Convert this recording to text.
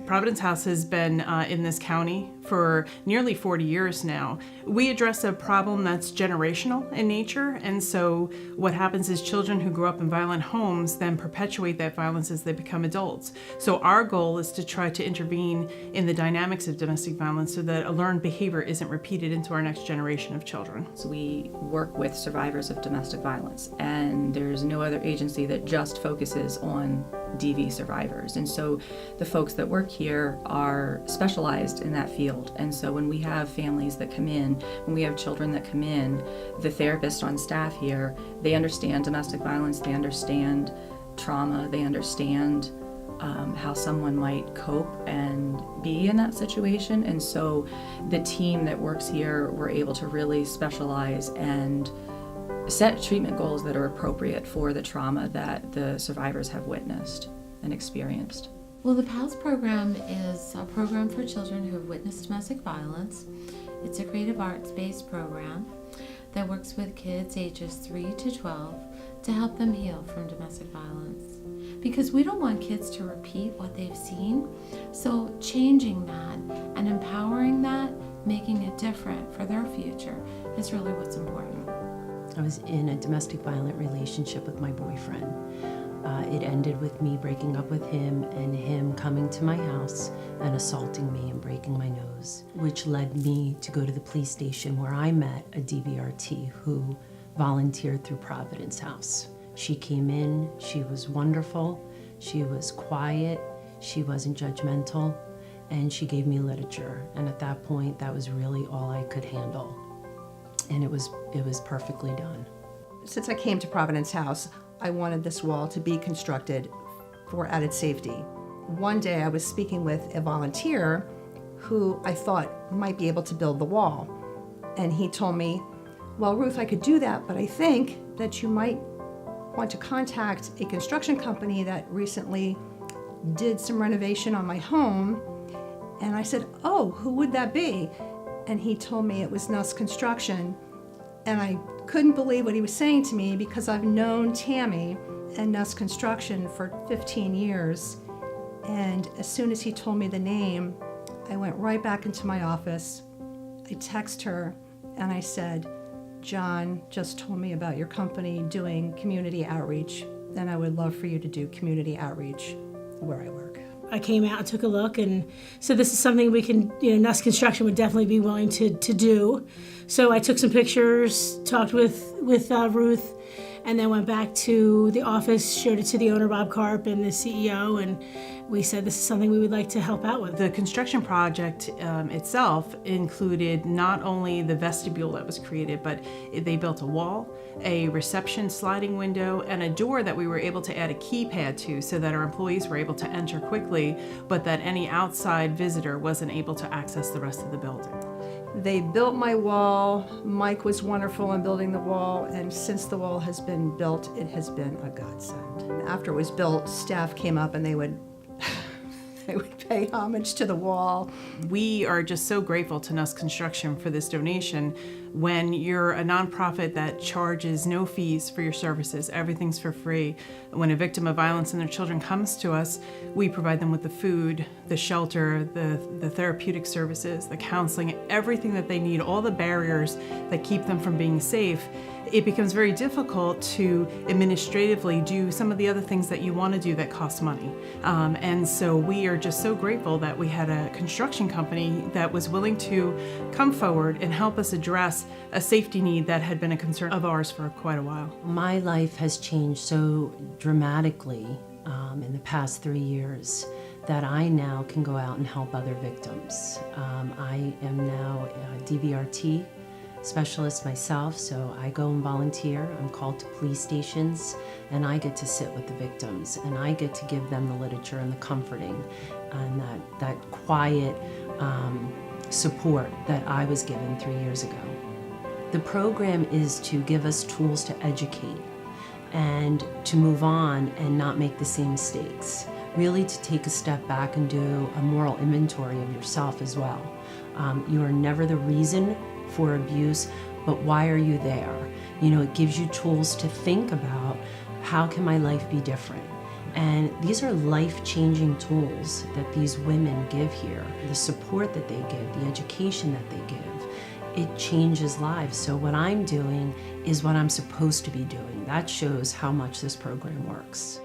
Providence House has been in this county for nearly 40 years now. We address a problem that's generational in nature, and so what happens is children who grow up in violent homes then perpetuate that violence as they become adults. So our goal is to try to intervene in the dynamics of domestic violence so that a learned behavior isn't repeated into our next generation of children. So we work with survivors of domestic violence, and there's no other agency that just focuses on DV survivors. And so the folks that work here are specialized in that field. And so when we have families that come in, when we have children that come in, the therapists on staff here, they understand domestic violence, they understand trauma, they understand how someone might cope and be in that situation. And so the team that works here, we're able to really specialize and set treatment goals that are appropriate for the trauma that the survivors have witnessed and experienced. Well, the PALS program is a program for children who have witnessed domestic violence. It's a creative arts-based program that works with kids ages 3 to 12 to help them heal from domestic violence. Because we don't want kids to repeat what they've seen, so changing that and empowering that, making it different for their future is really what's important. I was in a domestic violent relationship with my boyfriend. It ended with me breaking up with him and him coming to my house and assaulting me and breaking my nose, which led me to go to the police station where I met a DVRT who volunteered through Providence House. She came in, she was wonderful, she was quiet, she wasn't judgmental, and she gave me literature. And at that point, that was really all I could handle. And it was perfectly done. Since I came to Providence House, I wanted this wall to be constructed for added safety. One day I was speaking with a volunteer who I thought might be able to build the wall. And he told me, well, Ruth, I could do that, but I think that you might want to contact a construction company that recently did some renovation on my home. And I said, oh, who would that be? And he told me it was Nuss Construction. And I couldn't believe what he was saying to me because I've known Tammy and Nuss Construction for 15 years. And as soon as he told me the name, I went right back into my office. I texted her and I said, John just told me about your company doing community outreach, and I would love for you to do community outreach where I work. I came out and took a look and said this is something we can, Nuss Construction would definitely be willing to do. So I took some pictures, talked with Ruth, and then went back to the office, showed it to the owner, Bob Karp, and the CEO, and we said this is something we would like to help out with. The construction project itself included not only the vestibule that was created, but they built a wall, a reception sliding window, and a door that we were able to add a keypad to so that our employees were able to enter quickly, but that any outside visitor wasn't able to access the rest of the building. They built my wall. Mike was wonderful in building the wall, and since the wall has been built, it has been a godsend. After it was built, staff came up and they would pay homage to the wall. We are just so grateful to Nuss Construction for this donation. When you're a nonprofit that charges no fees for your services, everything's for free. When a victim of violence and their children comes to us, we provide them with the food, the shelter, the therapeutic services, the counseling, everything that they need, all the barriers that keep them from being safe. It becomes very difficult to administratively do some of the other things that you want to do that cost money. And so we are just so grateful that we had a construction company that was willing to come forward and help us address a safety need that had been a concern of ours for quite a while. My life has changed so dramatically in the past 3 years that I now can go out and help other victims. I am now a DVRT specialist myself, so I go and volunteer. I'm called to police stations, and I get to sit with the victims, and I get to give them the literature and the comforting and that quiet support that I was given 3 years ago. The program is to give us tools to educate and to move on and not make the same mistakes. Really to take a step back and do a moral inventory of yourself as well. You are never the reason for abuse, but why are you there? It gives you tools to think about how can my life be different? And these are life-changing tools that these women give here. The support that they give, the education that they give, it changes lives. So what I'm doing is what I'm supposed to be doing. That shows how much this program works.